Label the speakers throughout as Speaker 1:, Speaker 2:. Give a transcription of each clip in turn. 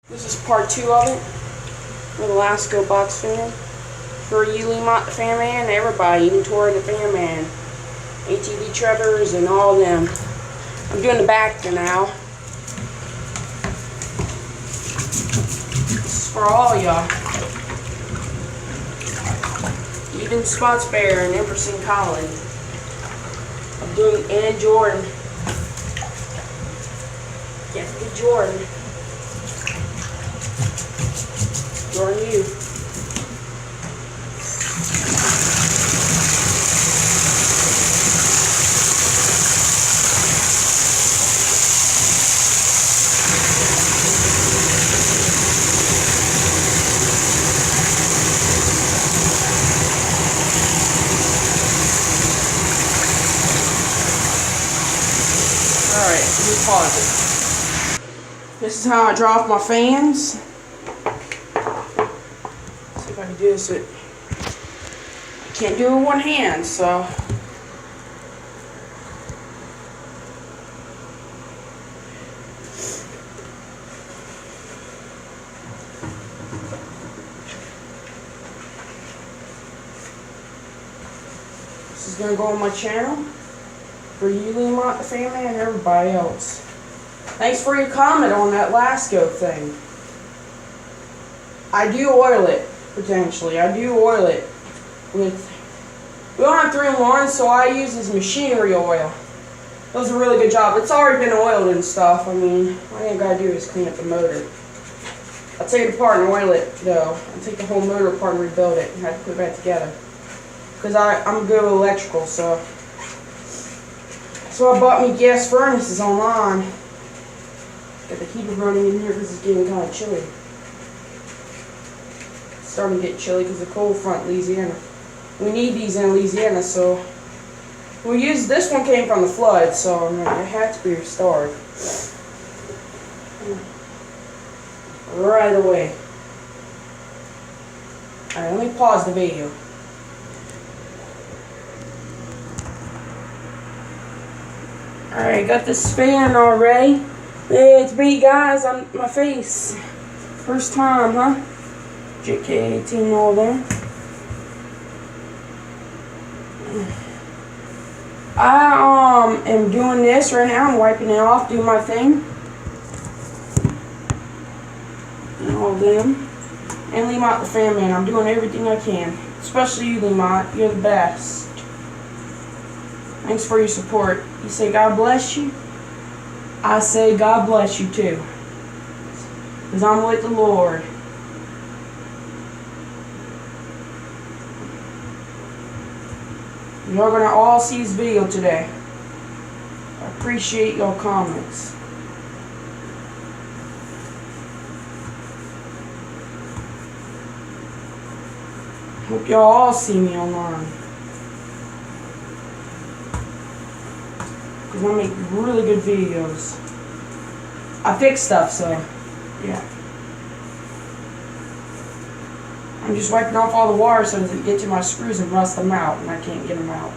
Speaker 1: This is part 2 of it with the Lasko box fan. For you, Lemont the fan man, everybody, even Tori the fan man, ATV Trevor's, and all of them. I'm doing the back for now. This is for all y'all. Even Spots Bear and Empress and Colin. I'm doing, and Jordan. Can't forget Jordan. Jordan, you. Alright, let me pause it. This is how I draw off my fans. See if I can do this with, I can't do it with one hand, so. This is going to go on my channel. For you, Lemont the fan man, and everybody else. Thanks for your comment on that lasko thing. I do oil it, potentially. I do oil it with... We don't have 3-in-1, so I use this machinery oil. It does a really good job. It's already been oiled and stuff. I mean, all I gotta do is clean up the motor. I'll take it apart and oil it, though. I'll take the whole motor apart and rebuild it and have to put it back together. Because I'm good with electrical, so... So I bought me gas furnaces online. Got the heater running in here because it's getting kind of chilly. It's starting to get chilly because of the cold front in Louisiana. We need these in Louisiana, so we use this one came from the flood, so I mean, it had to be restored right away. Alright, let me pause the video. Alright, got this fan already. Hey, it's me, guys, on my face. First time, huh? JK18 all there. I am doing this right now. I'm wiping it off, doing my thing. And all them. And Lemont the fan man. I'm doing everything I can. Especially you, Lemont. You're the best. Thanks for your support. You say God bless you. I say God bless you too. Because I'm with the Lord. You're going to all see this video today. I appreciate your comments. Hope y'all all see me online. Because I make really good videos. I fix stuff, so yeah. I'm just wiping off all the water so it doesn't get to my screws and rust them out, and I can't get them out.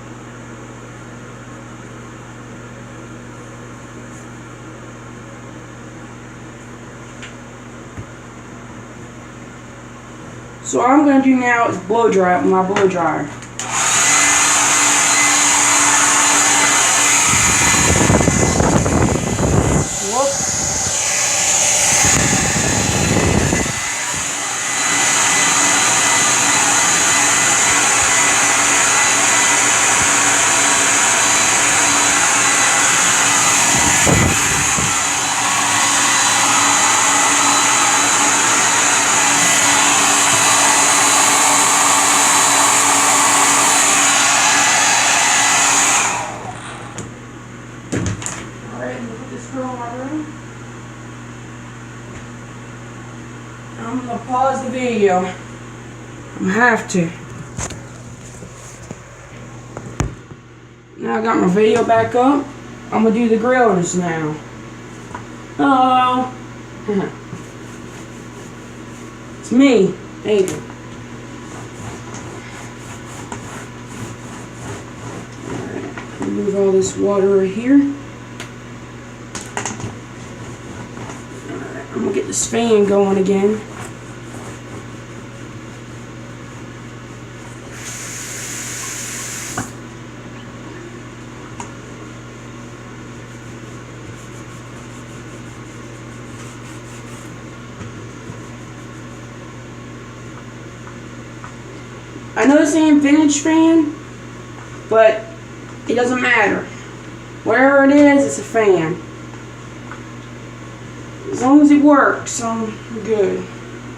Speaker 1: So what I'm going to do now is blow dry it with my blow dryer. I'm going to pause the video. I'm going to have to. Now I got my video back up. I'm going to do the grillers now. Hello. It's me, Aiden. Alright, remove all this water right here. Alright, I'm going to get this fan going again. I know this ain't vintage fan, but it doesn't matter. Whatever it is, it's a fan. As long as it works, I'm good.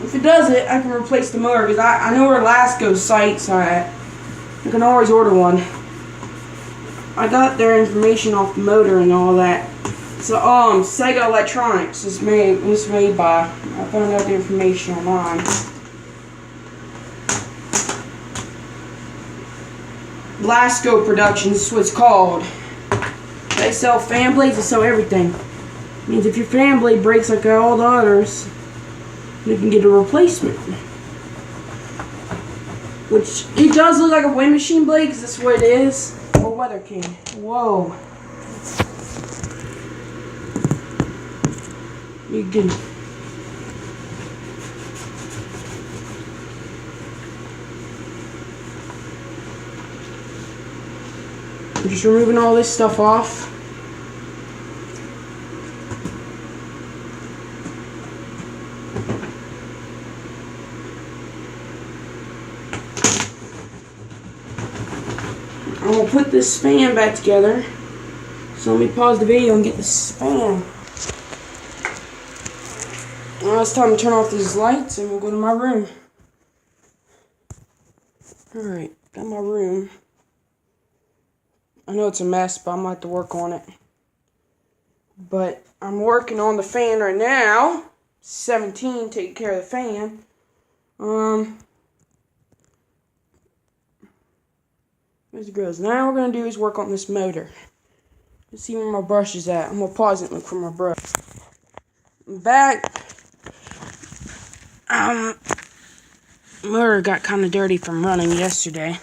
Speaker 1: If it doesn't, I can replace the motor, because I know where Lasko sites are at. I can always order one. I got their information off the motor and all that. So, Sega Electronics is made by. I found out the information online. Lasko Productions is what it's called. They sell fan blades, they sell everything. It means if your fan blade breaks like all the others, you can get a replacement. Which, it does look like a wind machine blade, because that's what it is. Or Weather King. Whoa. You can... I'm just removing all this stuff off. I'm going to put this fan back together. So let me pause the video and get this fan. Now it's time to turn off these lights and we'll go to my room. Alright, got my room. I know it's a mess, but I'm going to have to work on it. But I'm working on the fan right now. 17, taking care of the fan. Where's the grills? Now what we're going to do is work on this motor. Let's see where my brush is at. I'm going to pause it and look for my brush. I'm back. Motor got kind of dirty from running yesterday.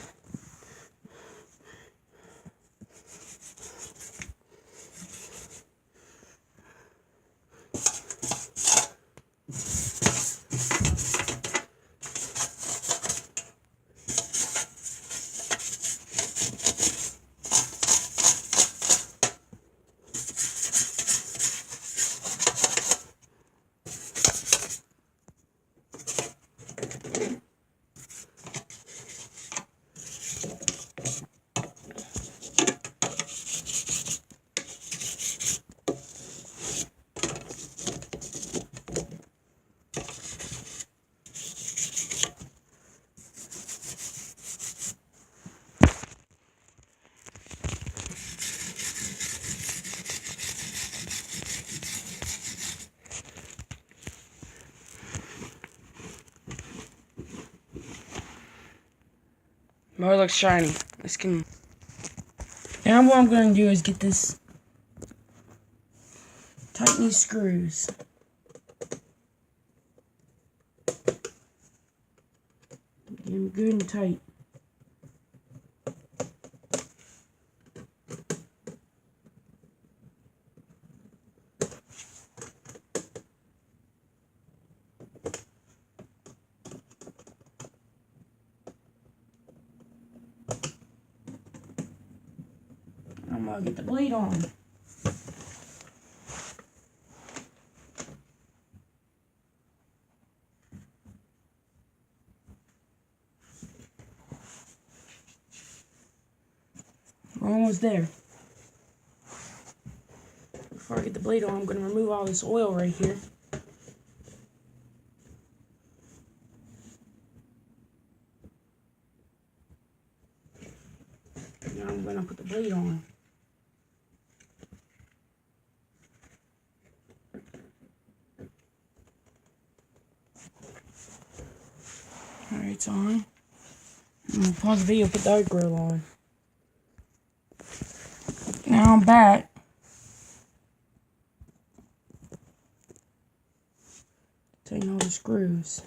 Speaker 1: Motor looks shiny. Now what I'm going to do is get this, tighten these screws. Get them good and tight. I'm going to get the blade on. We're almost there. Before I get the blade on, I'm going to remove all this oil right here. Now I'm going to put the blade on. Alright, it's on. I'm going to pause the video and put the other grill on. Now I'm back. Tighten all the screws.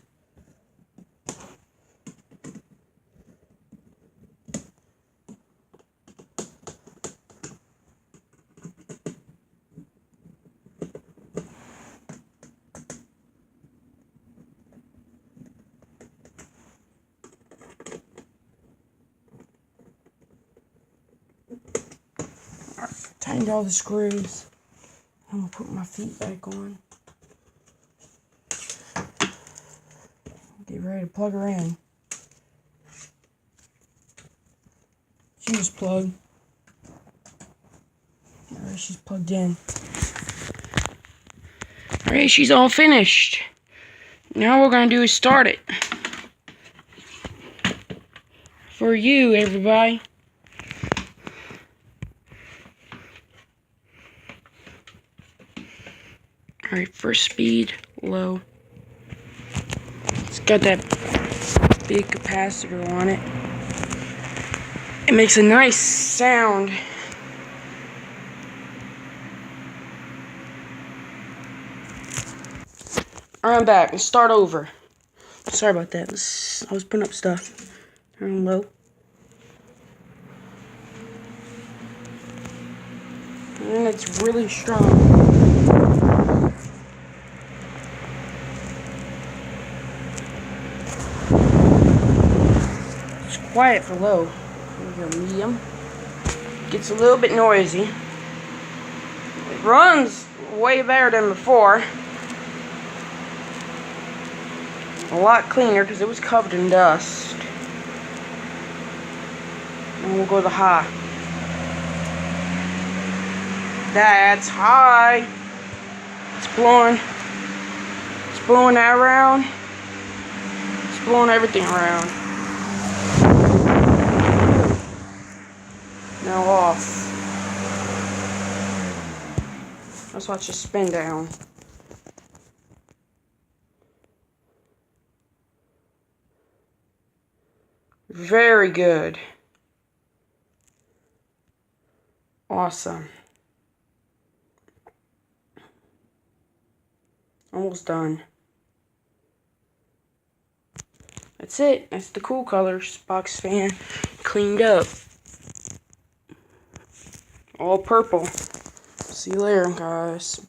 Speaker 1: Tightened all the screws. I'm gonna put my feet back on. Get ready to plug her in. Fuse plug. Alright, she's plugged in. Alright, she's all finished. Now what we're gonna do is start it. For you, everybody. Alright, first speed, low. It's got that big capacitor on it. It makes a nice sound. Alright, I'm back. Let's start over. Sorry about that. I was putting up stuff. Turn low. And it's really strong. It's quiet for low. Over medium. Gets a little bit noisy. It runs way better than before. A lot cleaner because it was covered in dust. And we'll go to the high. That's high. It's blowing that around. It's blowing everything around. Now off. Let's watch it spin down. Very good. Awesome. Almost done. That's it. That's the Cool Colors box fan cleaned up. All purple. See you later, guys. Bye.